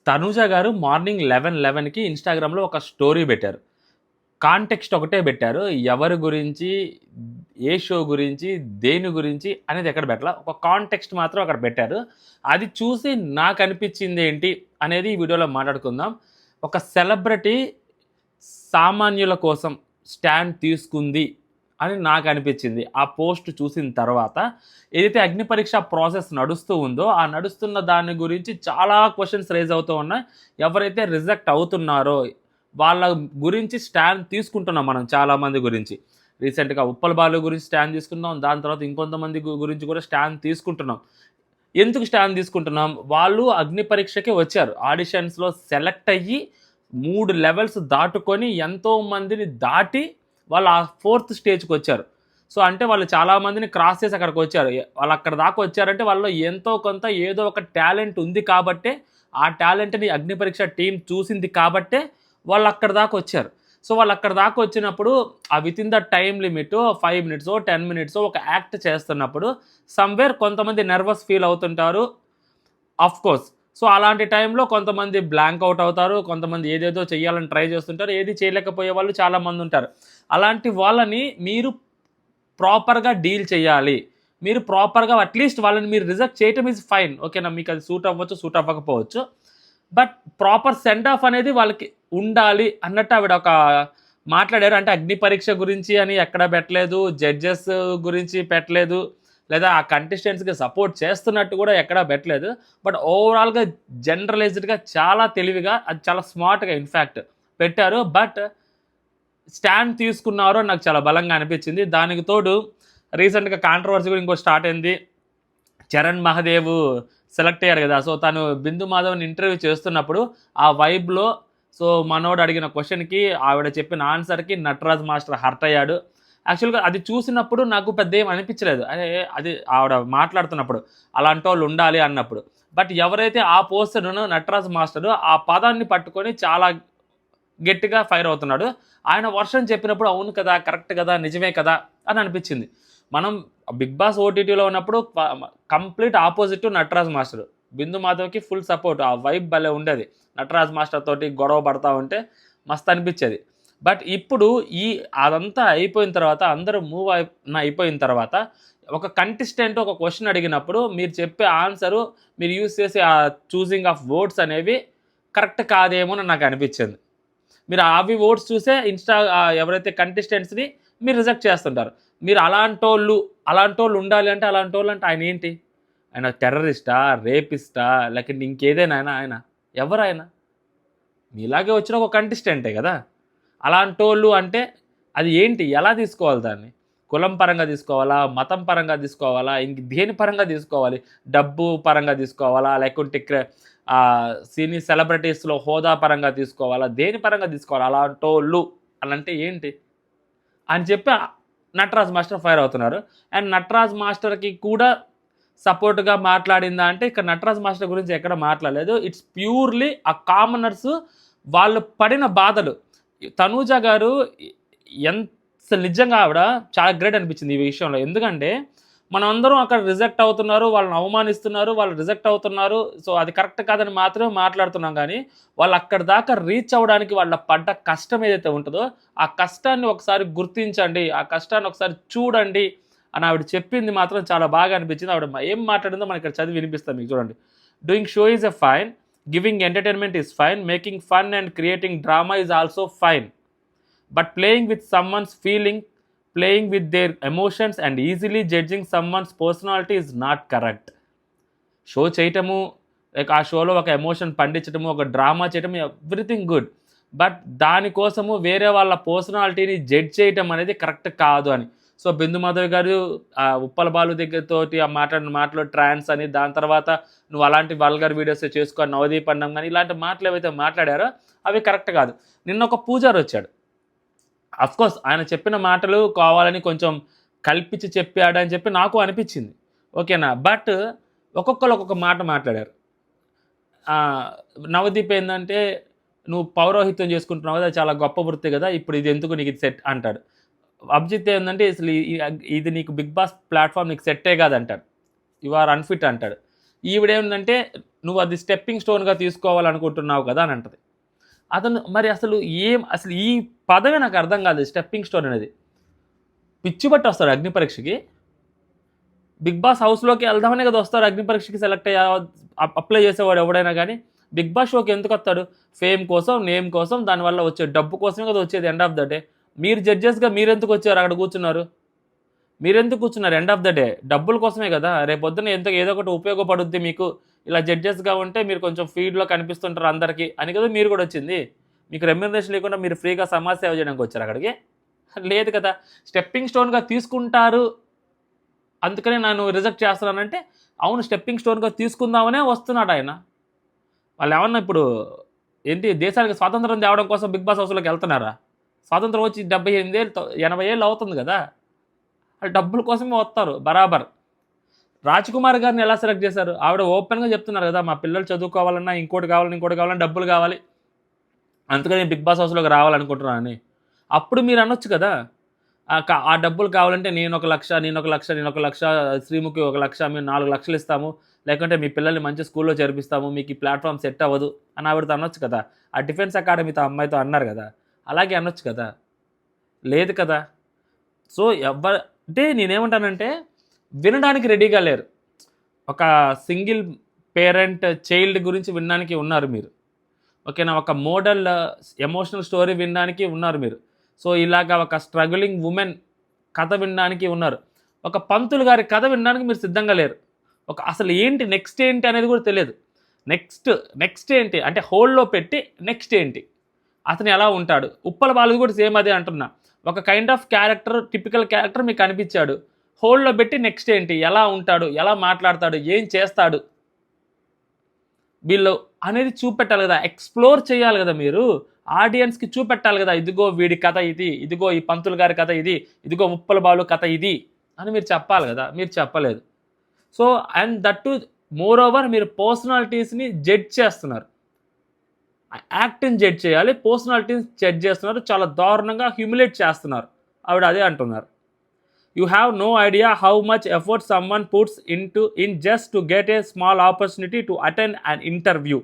తనూజ గారు మార్నింగ్ 11:11కి ఇన్‌స్టాగ్రామ్‌లో ఒక స్టోరీ పెట్టారు. కాంటెక్స్ట్ ఒకటే పెట్టారు. ఎవరి గురించి, ఏ షో గురించి, దేని గురించి అనేది ఎక్కడ పెట్టలా. ఒక కాంటెక్స్ట్ మాత్రం అక్కడ పెట్టారు. అది చూసి నాకనిపించిందేంటి అనేది ఈ వీడియోలో మాట్లాడుకుందాం. ఒక సెలబ్రిటీ సామాన్యుల కోసం స్టాండ్ తీసుకుంది అని నాకనిపించింది. ఆ పోస్ట్ చూసిన తర్వాత ఏదైతే అగ్ని పరీక్ష ప్రాసెస్ నడుస్తూ ఉందో, ఆ నడుస్తున్న దాని గురించి చాలా క్వెషన్స్ రైజ్ అవుతూ ఉన్నాయి. ఎవరైతే రిజెక్ట్ అవుతున్నారో వాళ్ళ గురించి స్టాండ్ తీసుకుంటున్నాం మనం చాలామంది గురించి. రీసెంట్‌గా ఉప్పల్ బాలు గురించి స్టాండ్ తీసుకున్నాం. దాని తర్వాత ఇంకొంతమంది గురించి కూడా స్టాండ్ తీసుకుంటున్నాం. ఎందుకు స్టాండ్ తీసుకుంటున్నాం? వాళ్ళు అగ్ని పరీక్షకే వచ్చారు. ఆడిషన్స్‌లో సెలెక్ట్ అయ్యి 3 లెవెల్స్ దాటుకొని ఎంతో మందిని దాటి వాళ్ళు ఆ 4థ్ స్టేజ్‌కొచ్చారు. సో, అంటే వాళ్ళు చాలా మందిని క్రాస్ చేసి అక్కడికొచ్చారు. వాళ్ళు అక్కడి దాకా వచ్చారంటే వాళ్ళలో ఎంతో కొంత ఏదో ఒక టాలెంట్ ఉంది కాబట్టే, ఆ టాలెంట్‌ని అగ్ని పరీక్ష టీమ్ చూసింది కాబట్టే వాళ్ళు అక్కడి దాకా వచ్చారు. సో, వాళ్ళు అక్కడి దాకా వచ్చినప్పుడు వితిన్ ద టైమ్ లిమిట్ 5 మినిట్సో, 10 మినిట్సో ఒక యాక్ట్ చేస్తున్నప్పుడు సమ్‌వేర్ కొంతమంది నర్వస్ ఫీల్ అవుతుంటారు. ఆఫ్‌కోర్స్. సో, అలాంటి టైంలో కొంతమంది బ్లాంక్ ఔట్ అవుతారు. కొంతమంది ఏదేదో చేయాలని ట్రై చేస్తుంటారు. ఏది చేయలేకపోయే వాళ్ళు చాలామందుంటారు. అలాంటి వాళ్ళని మీరు ప్రాపర్‌గా డీల్ చేయాలి. మీరు ప్రాపర్‌గా అట్‌లీస్ట్ వాళ్ళని మీరు రిజెక్ట్ చేయటం ఈజ్ ఫైన్. ఓకేనా? మీకు అది సూట్ అవ్వచ్చు, సూట్ అవ్వకపోవచ్చు. బట్ ప్రాపర్ సెండ్ ఆఫ్ అనేది వాళ్ళకి ఉండాలి అన్నట్టు ఆవిడ ఒక మాట్లాడారు. అంటే అగ్ని పరీక్ష గురించి అని ఎక్కడ పెట్టలేదు. జడ్జెస్ గురించి పెట్టలేదు. లేదా ఆ కంటెస్టెంట్స్‌కి సపోర్ట్ చేస్తున్నట్టు కూడా ఎక్కడా పెట్టలేదు. బట్ ఓవరాల్‌గా జనరలైజ్డ్‌గా చాలా తెలివిగా, అది చాలా స్మార్ట్‌గా ఇన్‌ఫాక్ట్ పెట్టారు. బట్ స్టాండ్ తీసుకున్నారు అని నాకు చాలా బలంగా అనిపించింది. దానికి తోడు రీసెంట్‌గా కాంట్రవర్సీ కూడా ఇంకోటి స్టార్ట్ అయింది. చరణ్ మహదేవ్ సెలెక్ట్ అయ్యారు కదా! సో, తను బిందు మాధవ్‌ని ఇంటర్వ్యూ చేస్తున్నప్పుడు ఆ వైబ్‌లో సో, మనోడు అడిగిన క్వెషన్‌కి ఆవిడ చెప్పిన ఆన్సర్‌కి నటరాజ్ మాస్టర్ హర్ట్ అయ్యాడు. యాక్చువల్‌గా అది చూసినప్పుడు నాకు పెద్ద ఏమి అనిపించలేదు. అది ఆవిడ మాట్లాడుతున్నప్పుడు అలాంటోళ్ళు ఉండాలి అన్నప్పుడు. బట్ ఎవరైతే ఆ పోస్టర్‌ను నటరాజ్ మాస్టర్ ఆ పదాన్ని పట్టుకొని చాలా గట్టిగా ఫైర్ అవుతున్నాడు. ఆయన వర్షన్ చెప్పినప్పుడు అవును కదా! కరెక్ట్ కదా! నిజమే కదా! అని అనిపించింది. మనం 'బిగ్ బాస్' ఓటీటీలో ఉన్నప్పుడు కంప్లీట్ ఆపోజిట్ నటరాజ్ మాస్టర్. బిందు మాధవ్‌కి ఫుల్ సపోర్ట్. ఆ వైబ్ భలే ఉండేది. నటరాజ్ మాస్టర్ తోటి గొడవ పడతా ఉంటే మస్తు అనిపించేది. బట్ ఇప్పుడు అదంతా అయిపోయిన తర్వాత అందరూ అయిపోయిన తర్వాత ఒక కంటెస్టెంట్ ఒక క్వెషన్ అడిగినప్పుడు మీరు చెప్పే ఆన్సరు, మీరు యూజ్ చేసే ఆ చూసింగ్ ఆఫ్ వర్డ్స్ అనేవి కరెక్ట్ కాదేమో అని నాకు అనిపించింది. మీరు అవి ఓట్స్ చూసే ఎవరైతే కంటెస్టెంట్స్‌ని మీరు రిజెక్ట్ చేస్తుంటారు. మీరు అలాంటోళ్ళు ఉండాలి అంటే అలాంటోళ్ళు అంటే ఆయన ఏంటి? ఆయన టెర్రరిస్టా? రేపిస్టా? లేకుంటే ఇంకేదైనా ఆయన? ఎవరాయన? మీలాగే వచ్చిన ఒక కంటెస్టెంటే గదా! అలాంటోళ్ళు అంటే అది ఏంటి? ఎలా తీసుకోవాలి దాన్ని? కులం పరంగా తీసుకోవాలా? మతం పరంగా తీసుకోవాలా? ఇంక దేని పరంగా తీసుకోవాలి? డబ్బు పరంగా తీసుకోవాలా? లేకుంటే సినీ సెలబ్రిటీస్‌లో హోదా పరంగా తీసుకోవాలా? దేని పరంగా తీసుకోవాలి? అలాంటోళ్ళు అనంటే ఏంటి? అని చెప్పి నటరాజ్ మాస్టర్ ఫైర్ అవుతున్నారు. అండ్ నటరాజ్ మాస్టర్‌కి కూడా సపోర్ట్‌గా మాట్లాడిందా అంటే ఇక్కడ నటరాజ్ మాస్టర్ గురించి ఎక్కడ మాట్లాడలేదు. ఇట్స్ ప్యూర్‌లీ ఆ కామనర్స్ వాళ్ళు పడిన బాధలు. తనూజ గారు అసలు నిజంగా ఆవిడ చాలా గ్రేట్ అనిపించింది ఈ విషయంలో. ఎందుకంటే మనమందరం అక్కడ రిజెక్ట్ అవుతున్నారు, వాళ్ళని అవమానిస్తున్నారు, వాళ్ళు రిజెక్ట్ అవుతున్నారు. సో, అది కరెక్ట్ కాదని మాత్రమే మాట్లాడుతున్నాం గానీ, వాళ్ళు అక్కడి దాకా రీచ్ అవ్వడానికి వాళ్ళ పడ్డ కష్టం ఏదైతే ఉంటదో, ఆ కష్టాన్ని ఒకసారి గుర్తించండి, ఆ కష్టాన్ని ఒకసారి చూడండి అని ఆవిడ చెప్పింది మాత్రం చాలా బాగా అనిపించింది. ఆవిడ ఏం మాట్లాడిందో మనకి ఇక్కడ చదివి వినిపిస్తాను మీకు చూడండి. Doing show is fine, giving entertainment is fine, making fun and creating drama is also fine. But playing with someone's feeling, playing with their emotions and easily judging someone's personality is not correct. Show చేయటము, like ఆ షోలో ఒక emotion పండించటము, ఒక drama చేయటం everything good. But దానికోసము వేరే వాళ్ళ పర్సనాలిటీని జడ్జ్ చేయటం అనేది కరెక్ట్ కాదు అని. సో, బిందు మాధవ్ గారు ఉప్పల బాలు దగ్గరతోటి మాట్లాడిన మాటలు ట్రాన్స్ అని, దాని తర్వాత నువ్వు అలాంటి వల్గర్ వీడియోస్ చేసుకో నవదీప్ అన్నం కానీ ఇలాంటి మాటలు ఏవైతే మాట్లాడారో అవి కరెక్ట్ కాదు. నిన్న ఒక పూజారి వచ్చాడు. అఫ్‌కోర్స్ ఆయన చెప్పిన మాటలు కావాలని కొంచెం కల్పించి చెప్పాడని చెప్పి నాకు అనిపించింది. ఓకేనా? బట్ ఒక్కొక్కళ్ళు ఒక్కొక్క మాట మాట్లాడారు. నవదీప్ ఏందంటే, "నువ్వు పౌరోహిత్యం చేసుకుంటున్నావు కదా! అది చాలా గొప్ప వృత్తి కదా! ఇప్పుడు ఇది ఎందుకు నీకు ఇది సెట్" అంటాడు. అభిజిత్ ఏందంటే, "అసలు ఇది నీకు బిగ్ బాస్ ప్లాట్‌ఫార్మ్ నీకు సెట్టే కాదంటాడు. యూ ఆర్ అన్‌ఫిట్" అంటాడు. ఈవిడేంటంటే నువ్వు అది స్టెప్పింగ్ స్టోన్గా తీసుకోవాలనుకుంటున్నావు కదా అని అంటది. అతను మరి అసలు ఈ పదమే నాకు అర్థం కాదు, స్టెప్పింగ్ స్టోన్ అనేది. పిచ్చి పట్టి వస్తాడు అగ్ని పరీక్షకి. బిగ్ బాస్ హౌస్లోకి వెళ్దామనే కదా వస్తారు అగ్ని పరీక్షకి సెలెక్ట్ అప్లై చేసేవాడు ఎవడైనా కానీ. బిగ్ బాస్ షోకి ఎందుకు వస్తాడు? ఫేమ్ కోసం, నేమ్ కోసం, దానివల్ల వచ్చే డబ్బు కోసమే కదా వచ్చేది ఎండ్ ఆఫ్ ద డే. మీరు జడ్జెస్గా మీరెందుకు వచ్చారు, అక్కడ కూర్చున్నారు? మీరెందుకు కూర్చున్నారు ఎండ్ ఆఫ్ ద డే? డబ్బుల కోసమే కదా. రేపొద్దున ఏదో ఒకటి ఉపయోగపడుద్ది మీకు, ఇలా జడ్జెస్గా ఉంటే మీరు కొంచెం ఫీడ్లో కనిపిస్తుంటారు అందరికీ అని కదా మీరు కూడా వచ్చింది. మీకు రెమ్యునరేషన్ లేకుండా మీరు ఫ్రీగా సమాజ సేవ చేయడానికి వచ్చారు అక్కడికి? లేదు కదా. స్టెప్పింగ్ స్టోన్గా తీసుకుంటారు అందుకనే నన్ను రిజెక్ట్ చేస్తున్నానంటే, అవును స్టెప్పింగ్ స్టోన్గా తీసుకుందామనే వస్తున్నాడు ఆయన. వాళ్ళు ఏమన్నా ఇప్పుడు దేశానికి స్వాతంత్రం తేవడం కోసం బిగ్ బాస్ హౌస్లోకి వెళ్తున్నారా? స్వాతంత్రం వచ్చి 78 ఏళ్ళు 80 ఏళ్ళు అవుతుంది కదా. వాళ్ళు డబ్బుల కోసమే వస్తారు బరాబర్. రాజ్కుమార్ గారిని ఎలా సెలెక్ట్ చేశారు? ఆవిడ ఓపెన్గా చెప్తున్నారు కదా, మా పిల్లలు చదువుకోవాలన్నా ఇంకోటి కావాలన్నా డబ్బులు కావాలి, అందుకని బిగ్ బాస్ హౌస్లోకి రావాలనుకుంటున్నానని. అప్పుడు మీరు అనొచ్చు కదా, ఆ డబ్బులు కావాలంటే నేను 1 లక్ష, శ్రీముఖి 1 లక్ష, మేము 4 లక్షలు ఇస్తాము, లేకుంటే మీ పిల్లల్ని మంచి స్కూల్లో చేర్పిస్తాము, మీకు ఈ ప్లాట్ఫామ్ సెట్ అవ్వదు అని ఆవిడతో అనొచ్చు కదా. ఆ డిఫెన్స్ అకాడమీతో అమ్మాయితో అన్నారు కదా, అలాగే అనొచ్చు కదా. లేదు కదా. సో అంటే నేనేమంటానంటే, వినడానికి రెడీగా లేరు. ఒక సింగిల్ పేరెంట్ చైల్డ్ గురించి వినడానికి ఉన్నారు మీరు, ఓకేనా. ఒక మోడల్ ఎమోషనల్ స్టోరీ వినడానికి ఉన్నారు మీరు. సో ఇలాగా ఒక స్ట్రగులింగ్ ఉమెన్ కథ వినడానికి ఉన్నారు. ఒక పంతులు గారి కథ వినడానికి మీరు సిద్ధంగా లేరు. అసలు ఏంటి నెక్స్ట్ ఏంటి అనేది కూడా తెలియదు. నెక్స్ట్ ఏంటి అంటే హోల్డ్లో పెట్టి నెక్స్ట్ ఏంటి, అతను ఎలా ఉంటాడు. ఉప్పల బాలు కూడా సేమ్ అదే అంటున్నా. ఒక kind of character, typical character మీకు అనిపించాడు, హోల్డ్లో పెట్టి నెక్స్ట్ ఏంటి, ఎలా ఉంటాడు, ఎలా మాట్లాడతాడు, ఏం చేస్తాడు వీళ్ళు అనేది చూపెట్టాలి కదా. ఎక్స్ప్లోర్ చేయాలి కదా మీరు, ఆడియన్స్కి చూపెట్టాలి కదా. ఇదిగో వీడి కథ ఇది, ఇదిగో ఈ పంతులు గారి కథ ఇది, ఇదిగో ఉప్పల బాలు కథ ఇది అని మీరు చెప్పాలి కదా. మీరు చెప్పలేదు. So and that to more over మీరు పర్సనాలిటీస్ని జడ్జ్ చేస్తున్నారు. యాక్టింగ్ జడ్జ్ చేయాలి, పర్సనాలిటీని జడ్జ్ చేస్తున్నారు, చాలా దారుణంగా హ్యూమిలేట్ చేస్తున్నారు. ఆవిడ అదే అంటున్నారు. You have no idea how much effort someone puts in just to get a small opportunity to attend an interview.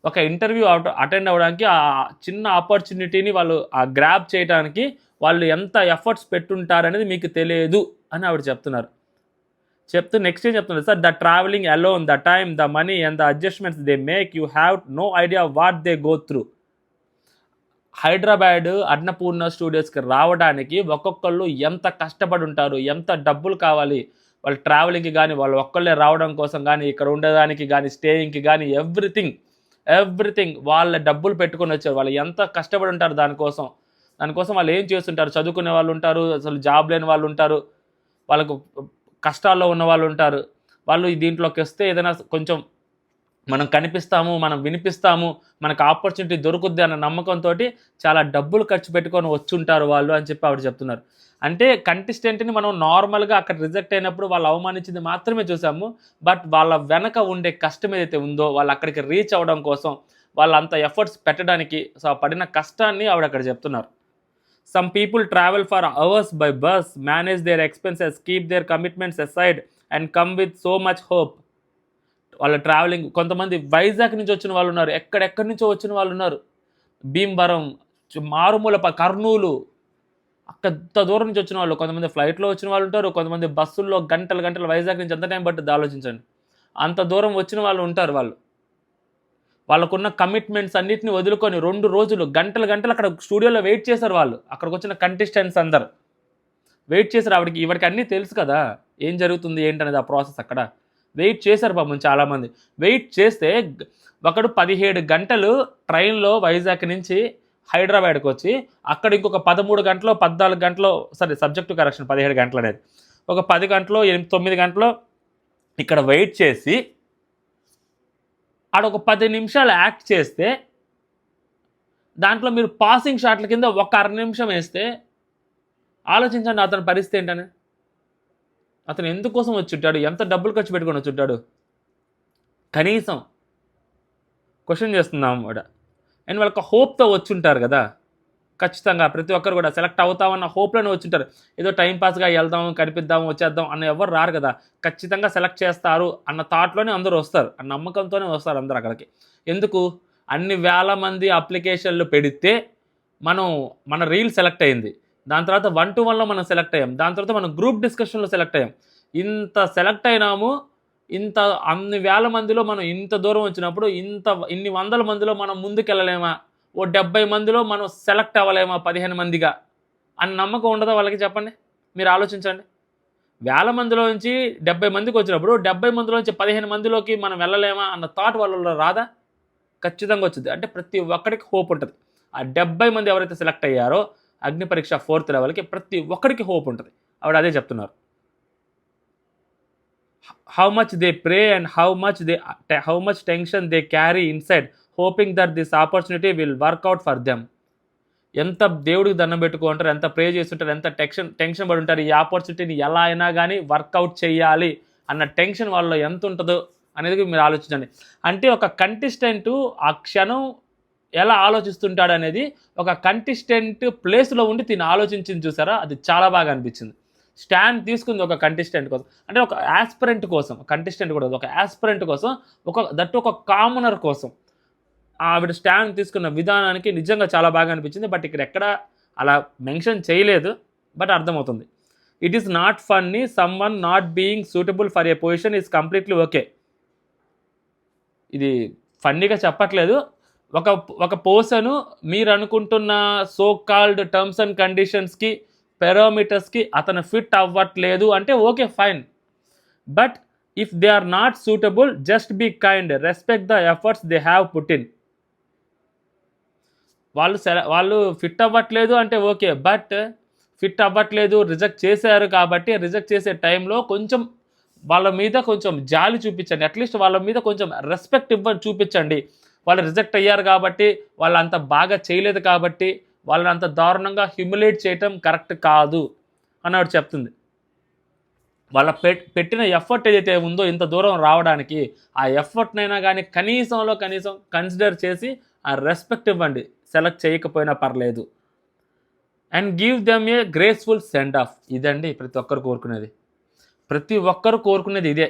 ఒక ఇంటర్వ్యూ అటెండ్ అవ్వడానికి ఆ చిన్న ఆపర్చునిటీని వాళ్ళు గ్రాబ్ చేయడానికి వాళ్ళు ఎంత ఎఫర్ట్స్ పెట్టుంటారనేది మీకు తెలియదు అని ఆవిడ చెప్తున్నారు. నెక్స్ట్ ఏం చెప్తున్నారు sir, the travelling alone, the time, the money and the adjustments they make, you have no idea what they go through. Hyderabad Annapurna స్టూడియోస్కి రావడానికి ఒక్కొక్కళ్ళు ఎంత కష్టపడి ఉంటారు, ఎంత డబ్బులు కావాలి వాళ్ళు ట్రావెలింగ్కి కానీ, వాళ్ళు ఒక్కళ్ళే రావడం కోసం కానీ, ఇక్కడ ఉండడానికి కానీ, స్టేయింగ్కి కానీ, ఎవ్రీథింగ్ వాళ్ళ డబ్బులు పెట్టుకొని వచ్చారు. వాళ్ళు ఎంత కష్టపడి ఉంటారు దానికోసం వాళ్ళు ఏం చేస్తుంటారు. చదువుకునే వాళ్ళు ఉంటారు, అసలు జాబ్ లేని వాళ్ళు ఉంటారు, వాళ్ళకు కష్టాల్లో ఉన్న వాళ్ళు ఉంటారు. వాళ్ళు దీంట్లోకి వస్తే ఏదైనా కొంచెం మనం కనిపిస్తాము, మనం వినిపిస్తాము, మనకు ఆపర్చునిటీ దొరుకుద్ది అన్న నమ్మకంతో చాలా డబ్బులు ఖర్చు పెట్టుకొని వచ్చుంటారు వాళ్ళు అని చెప్పి ఆవిడ చెప్తున్నారు. అంటే కంటెస్టెంట్ని మనం నార్మల్గా అక్కడ రిజెక్ట్ అయినప్పుడు వాళ్ళు అవమానించింది మాత్రమే చూసాము. బట్ వాళ్ళ వెనక ఉండే కష్టం ఏదైతే ఉందో, వాళ్ళు అక్కడికి రీచ్ అవ్వడం కోసం వాళ్ళు అంత ఎఫర్ట్స్ పెట్టడానికి పడిన కష్టాన్ని ఆవిడ అక్కడ చెప్తున్నారు. Some people travel for hours by bus, manage their expenses, keep their commitments aside and come with so much hope. వాళ్ళ ట్రావెలింగ్, కొంతమంది వైజాగ్ నుంచి వచ్చిన వాళ్ళు ఉన్నారు, ఎక్కడెక్కడి నుంచో వచ్చిన వాళ్ళు ఉన్నారు, భీమవరం, మారుమూల కర్నూలు, అంత దూరం నుంచి వచ్చిన వాళ్ళు, కొంతమంది ఫ్లైట్లో వచ్చిన వాళ్ళు ఉంటారు, కొంతమంది బస్సుల్లో గంటలు వైజాగ్ నుంచి ఎంత టైం పట్టుద్ది ఆలోచించండి. అంత దూరం వచ్చిన వాళ్ళు ఉంటారు. వాళ్ళకున్న కమిట్మెంట్స్ అన్నిటిని వదులుకొని 2 రోజులు గంటలు అక్కడ స్టూడియోలో వెయిట్ చేశారు. వాళ్ళు అక్కడికి వచ్చిన కంటెస్టెంట్స్ అందరు వెయిట్ చేశారు. ఇవిడికి అన్నీ తెలుసు కదా ఏం జరుగుతుంది ఏంటనేది, ఆ ప్రాసెస్ అక్కడ వెయిట్ చేశారు పాపం చాలామంది. వెయిట్ చేస్తే ఒకడు 17 గంటలు ట్రైన్లో వైజాగ్ నుంచి హైదరాబాద్కి వచ్చి అక్కడ ఇంకొక 13 గంటలో 14 గంటలో, సరే సబ్జెక్టు కరెక్షన్ 17 గంటలు అనేది, ఒక 10 గంటలో 9 గంటలో ఇక్కడ వెయిట్ చేసి ఆడ ఒక 10 నిమిషాలు యాక్ట్ చేస్తే దాంట్లో మీరు పాసింగ్ షాట్ల కింద ఒక అర నిమిషం వేస్తే ఆలోచించండి అతని పరిస్థితి ఏంటని. అతను ఎందుకోసం వచ్చుంటాడు, ఎంత డబ్బులు ఖర్చు పెట్టుకొని వచ్చుంటాడు, కనీసం క్వశ్చన్ చేస్తున్నాం వాడ. అండ్ వాళ్ళకి హోప్తో వచ్చుంటారు కదా. ఖచ్చితంగా ప్రతి ఒక్కరు కూడా సెలెక్ట్ అవుతామన్న హోప్లోనే వచ్చింటారు. ఏదో టైం పాస్గా వెళ్దాం, కనిపిద్దాం, వచ్చేద్దాం అన్న ఎవరు రారు కదా. ఖచ్చితంగా సెలెక్ట్ చేస్తారు అన్న థాట్లోనే అందరూ వస్తారు, ఆ నమ్మకంతోనే వస్తారు అందరూ అక్కడికి. ఎందుకు? అన్ని వేల మంది అప్లికేషన్లు పెడితే మన రీల్ సెలెక్ట్ అయింది. దాని తర్వాత 1-to-1లో మనం సెలెక్ట్ అయ్యాం. దాని తర్వాత మనం గ్రూప్ డిస్కషన్లో సెలెక్ట్ అయ్యాం. ఇంత సెలెక్ట్ అయినాము. అన్ని వేల మందిలో మనం ఇంత దూరం వచ్చినప్పుడు ఇన్ని వందల మందిలో మనం ముందుకెళ్ళలేమా? ఓ 70 మందిలో మనం సెలెక్ట్ అవ్వలేమా 15 మందిగా అని నమ్మకం ఉండదా వాళ్ళకి? చెప్పండి, మీరు ఆలోచించండి. వేల మందిలో నుంచి 70 మందికి వచ్చినప్పుడు 70 మందిలో నుంచి 15 మందిలోకి మనం వెళ్ళలేమా అన్న థాట్ వాళ్ళలో రాదా? ఖచ్చితంగా వచ్చింది. అంటే ప్రతి ఒక్కడికి హోప్ ఉంటుంది. ఆ 70 మంది ఎవరైతే సెలెక్ట్ అయ్యారో అగ్ని పరీక్ష 4th లెవెల్కి ప్రతి ఒక్కడికి హోప్ ఉంటుంది. ఆవిడ అదే చెప్తున్నారు. How much they pray and how much tension they carry inside hoping that this opportunity will work out for them. ఎంత దేవుడికి దండం పెట్టుకుంటారు, ఎంత ప్రే చేస్తుంటారు, ఎంత టెన్షన్ పడి ఉంటారు. ఈ ఆపర్చునిటీని ఎలా అయినా కానీ వర్కౌట్ చేయాలి అన్న టెన్షన్ వాళ్ళలో ఎంత ఉంటుందో అనేది మీరు ఆలోచించండి. అంటే ఒక కంటెస్టెంట్ ఆ క్షణం ఎలా ఆలోచిస్తుంటాడు అనేది ఒక కంటెస్టెంట్ ప్లేస్లో ఉండి తిని ఆలోచించింది చూసారా, అది చాలా బాగా అనిపించింది. స్టాండ్ తీసుకుంది ఒక కంటెస్టెంట్ కోసం, అంటే ఒక యాస్పిరెంట్ కోసం, కంటెస్టెంట్ కూడా ఒక యాస్పిరెంట్ కోసం, ఒక కామనర్ కోసం ఆవిడ స్టాండ్ తీసుకున్న విధానానికి నిజంగా చాలా బాగా అనిపించింది. బట్ ఇక్కడ ఎక్కడ అలా మెన్షన్ చేయలేదు, బట్ అర్థమవుతుంది. It is not funny, someone not being suitable for a position is completely okay. ఇది ఫన్నీగా చెప్పట్లేదు. ఒక పర్సన్ మీరు అనుకుంటున్న సో కాల్డ్ టర్మ్స్ అండ్ కండిషన్స్కి, పారామీటర్స్కి అతను ఫిట్ అవ్వట్లేదు అంటే okay, fine. But if they are not suitable, just be kind, respect the efforts they have put in. వాళ్ళు ఫిట్ అవ్వట్లేదు అంటే ఓకే, బట్ ఫిట్ అవ్వట్లేదు, రిజెక్ట్ చేశారు కాబట్టి రిజెక్ట్ చేసే టైంలో కొంచెం వాళ్ళ మీద కొంచెం జాలి చూపించండి. అట్లీస్ట్ వాళ్ళ మీద కొంచెం రెస్పెక్ట్ చూపించండి. వాళ్ళు రిజెక్ట్ అయ్యారు కాబట్టి, వాళ్ళు అంత బాగా చేయలేదు కాబట్టి వాళ్ళని అంత దారుణంగా హ్యూమిలేట్ చేయటం కరెక్ట్ కాదు అన్నట్టు చెప్తుంది. వాళ్ళ పెట్టిన ఎఫర్ట్ ఏదైతే ఉందో ఇంత దూరం రావడానికి, ఆ ఎఫర్ట్నైనా కానీ కనీసం కన్సిడర్ చేసి ఆ రెస్పెక్ట్ ఇవ్వండి, సెలెక్ట్ చేయకపోయినా పర్లేదు. And give them A graceful send off. ఇదండి ప్రతి ఒక్కరు కోరుకునేది. ప్రతి ఒక్కరు కోరుకునేది ఇదే.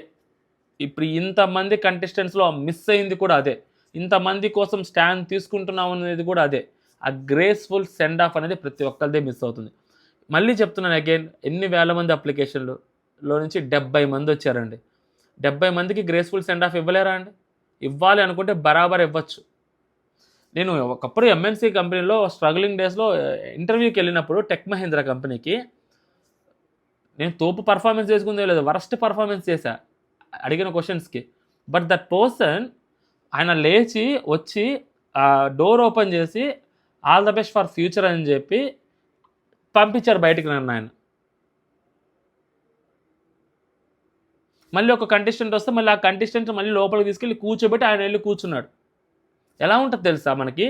ఇప్పుడు ఇంతమంది కంటెస్టెంట్స్లో మిస్ అయింది కూడా అదే. ఇంతమంది కోసం స్టాండ్ తీసుకుంటున్నాం అనేది కూడా అదే. ఆ గ్రేస్ఫుల్ సెండ్ ఆఫ్ అనేది ప్రతి ఒక్కరిదే మిస్ అవుతుంది. మళ్ళీ చెప్తున్నాను అగైన్, ఎన్ని వేల మంది అప్లికేషన్లో నుంచి 70 మంది వచ్చారండి. 70 మందికి గ్రేస్ఫుల్ సెండ్ ఆఫ్ ఇవ్వలేరా అండి? ఇవ్వాలి అనుకుంటే బరాబర్ ఇవ్వచ్చు. నేను ఒకప్పుడు ఎంఎన్సీ కంపెనీలో స్ట్రగ్లింగ్ డేస్లో ఇంటర్వ్యూకి వెళ్ళినప్పుడు టెక్ మహీంద్రా కంపెనీకి నేను తోపు పర్ఫార్మెన్స్ చేసుకుందే లేదు, వరస్ట్ పర్ఫార్మెన్స్ చేశా అడిగిన క్వశ్చన్స్కి. బట్ దట్ పర్సన్ ఆయన లేచి వచ్చి డోర్ ఓపెన్ చేసి all the best for future అని చెప్పి పంపించారు బయటికి నన్ను ఆయన. మళ్ళీ ఒక కంటెస్టెంట్ వస్తే మళ్ళీ ఆ కంటెస్టెంట్ మళ్ళీ లోపలికి తీసుకెళ్ళి కూర్చోబెట్టి ఆయన వెళ్ళి కూర్చున్నాడు. ఎలా ఉంటుంది తెలుసా మనకి?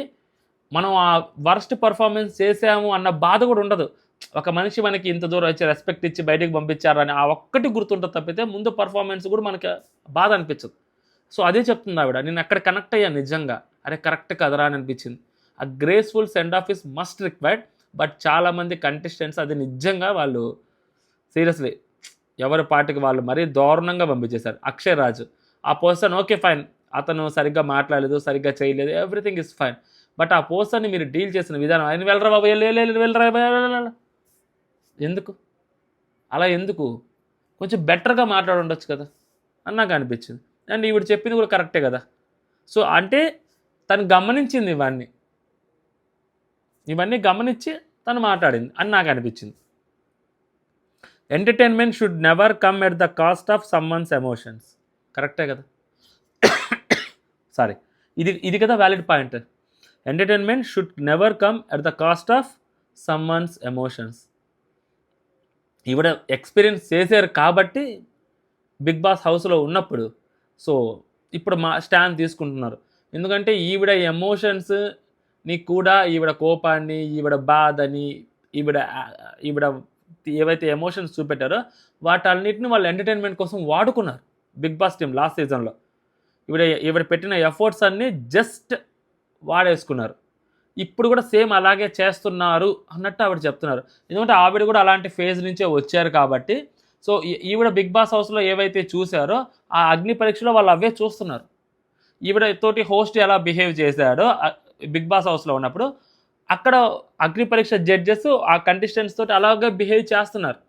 మనం ఆ వర్స్ట్ పర్ఫార్మెన్స్ చేసాము అన్న బాధ కూడా ఉండదు. ఒక మనిషి మనకి ఇంత దూరం వచ్చి రెస్పెక్ట్ ఇచ్చి బయటికి పంపించారని ఆ ఒక్కటి గుర్తుంటుంది తప్పితే ముందు పర్ఫార్మెన్స్ కూడా మనకి బాధ అనిపించదు. సో అదే చెప్తుంది ఆవిడ. నేను అక్కడ కనెక్ట్ అయ్యాను నిజంగా, అరే కరెక్ట్ కదరా అని అనిపించింది. ఆ graceful send off is must required. But చాలామంది కంటెస్టెంట్స్ అది నిజంగా వాళ్ళు సీరియస్లీ ఎవరి పార్టీకి వాళ్ళు మరీ దారుణంగా పంపించేశారు. అక్షయ్ రాజు ఆ పర్సన్ ఓకే ఫైన్, అతను సరిగ్గా మాట్లాడలేదు, సరిగ్గా చేయలేదు, ఎవ్రీథింగ్ ఇస్ ఫైన్. బట్ ఆ పర్సన్ని మీరు డీల్ చేసిన విధానం, ఆయన వెళ్ళరా బాబు వెళ్ళరా ఎందుకు అలా, ఎందుకు కొంచెం బెటర్గా మాట్లాడి ఉండొచ్చు కదా అని నాకు అనిపించింది. అండ్ ఈవిడ చెప్పింది కూడా కరెక్టే కదా. సో అంటే తను గమనించింది ఇవన్నీ గమనించి తను మాట్లాడింది అని నాకు అనిపించింది. Entertainment should never come at the cost of someone's emotions. కరెక్టే కదా, సారీ, ఇది కదా valid point. Entertainment should never come at the cost of someone's emotions. ఈవిడ ఎక్స్పీరియన్స్ చేశారు కాబట్టి బిగ్ బాస్ హౌస్లో ఉన్నప్పుడు, సో ఇప్పుడు మా స్టాండ్ తీసుకుంటున్నారు. ఎందుకంటే ఈవిడ ఎమోషన్స్ని కూడా, ఈవిడ కోపాన్ని, ఈవిడ బాధని, ఈవిడ ఏవైతే ఎమోషన్స్ చూపెట్టారో వాటన్నిటిని వాళ్ళు ఎంటర్టైన్మెంట్ కోసం వాడుకున్నారు బిగ్ బాస్ టీం లాస్ట్ సీజన్లో. ఈవిడ పెట్టిన ఎఫర్ట్స్ అన్నీ జస్ట్ వాడేసుకున్నారు. ఇప్పుడు కూడా సేమ్ అలాగే చేస్తున్నారు అన్నట్టు ఆవిడ చెప్తున్నారు. ఎందుకంటే ఆవిడ కూడా అలాంటి ఫేజ్ నుంచే వచ్చారు కాబట్టి. సో, ఈవిడ 'బిగ్ బాస్' హౌస్‌లో ఏవైతే చూసారో ఆ అగ్ని పరీక్షలో వాళ్ళు అవే చూస్తున్నారు. ఈవిడ తోటి హోస్ట్ ఎలా బిహేవ్ చేశాడో 'బిగ్ బాస్' హౌస్‌లో ఉన్నప్పుడు, అక్కడ అగ్ని పరీక్ష జడ్జెస్ ఆ కంటెస్టెంట్స్ తోటి అలాగే బిహేవ్ చేస్తున్నారు.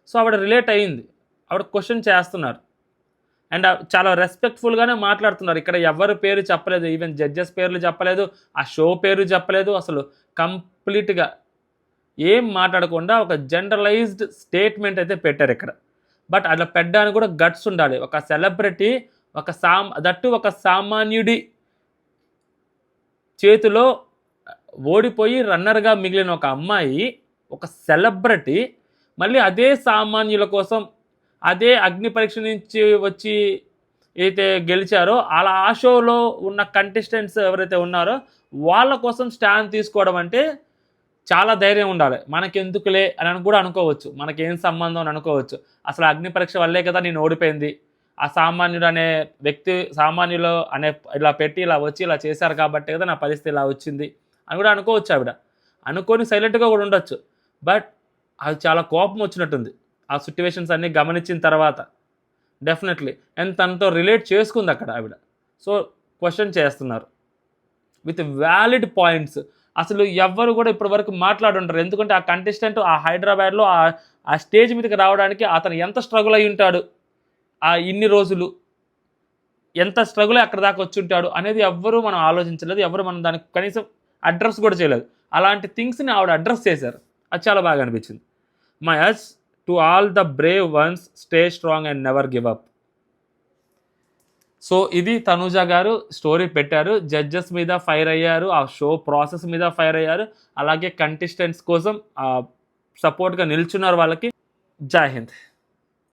సో, ఆవిడ రిలేట్ అయింది. ఆవిడ క్వెషన్ చేస్తున్నారు. అండ్ చాలా రెస్పెక్ట్‌ఫుల్‌గానే మాట్లాడుతున్నారు. ఇక్కడ ఎవరి పేరు చెప్పలేదు. ఈవెన్ జడ్జెస్ పేర్లు చెప్పలేదు. ఆ షో పేరు చెప్పలేదు. అసలు కంప్లీట్‌గా ఏం మాట్లాడకుండా ఒక జనరలైజ్డ్ స్టేట్మెంట్ అయితే పెట్టారిక్కడ. బట్ అట్లా పెట్టడానికి కూడా గట్స్ ఉండాలి. ఒక సెలబ్రిటీ ఒక సామాన్యుడి చేతిలో ఓడిపోయి రన్నర్‌గా మిగిలిన ఒక అమ్మాయి, ఒక సెలబ్రిటీ మళ్ళీ అదే సామాన్యుల కోసం, అదే అగ్ని పరీక్ష నుంచి వచ్చి ఏదైతే గెలిచారో అలా ఆ షోలో ఉన్న కంటెస్టెంట్స్ ఎవరైతే ఉన్నారో వాళ్ళ కోసం స్టాండ్ తీసుకోవడం అంటే చాలా ధైర్యం ఉండాలి. మనకెందుకులే అని కూడా అనుకోవచ్చు. మనకేం సంబంధం అని అనుకోవచ్చు. అసలు అగ్ని పరీక్ష వల్లే కదా నేను ఓడిపోయింది. ఆ సామాన్యుడు అనే వ్యక్తి సామాన్యులు అనే ఇలా పెట్టి ఇలా వచ్చి ఇలా చేశారు కాబట్టే కదా నా పరిస్థితి ఇలా వచ్చింది అని కూడా అనుకోవచ్చు ఆవిడ. అనుకోని సైలెంట్‌గా కూడా ఉండొచ్చు. బట్ అది చాలా కోపం వచ్చినట్టుంది. ఆ సిట్యుయేషన్స్ అన్నీ గమనించిన తర్వాత. డెఫినెట్‌లీ. అండ్ తనతో రిలేట్ చేసుకుంది అక్కడ ఆవిడ. సో, క్వెషన్ చేస్తున్నారు. With valid points. అసలు ఎవ్వరు కూడా ఇప్పటి వరకు మాట్లాడుండరు. ఎందుకంటే ఆ కంటెస్టెంట్ ఆ హైదరాబాద్‌లో ఆ స్టేజ్ మీదకి రావడానికి అతను ఎంత స్ట్రగుల్ అయ్యుంటాడు. ఇన్ని రోజులు. ఎంత స్ట్రగుల్ అక్కడి దాకా వచ్చుంటాడు అనేది ఎవ్వరూ మనం ఆలోచించలేదు. ఎవరు మనం దానికి కనీసం అడ్రెస్ కూడా చేయలేదు. అలాంటి థింగ్స్‌ని ఆవిడ అడ్రెస్ చేశారు. అది చాలా బాగా అనిపించింది. Mahesh to all the Brave once stay strong and never give up. So, ఇది తనూజ గారు స్టోరీ పెట్టారు. జడ్జెస్ మీద ఫైర్ అయ్యారు. ఆ షో ప్రాసెస్ మీద ఫైర్ అయ్యారు. అలాగే కంటెస్టెంట్స్ కోసం సపోర్ట్‌గా నిల్చున్నారు వాళ్ళకి. జై హింద్.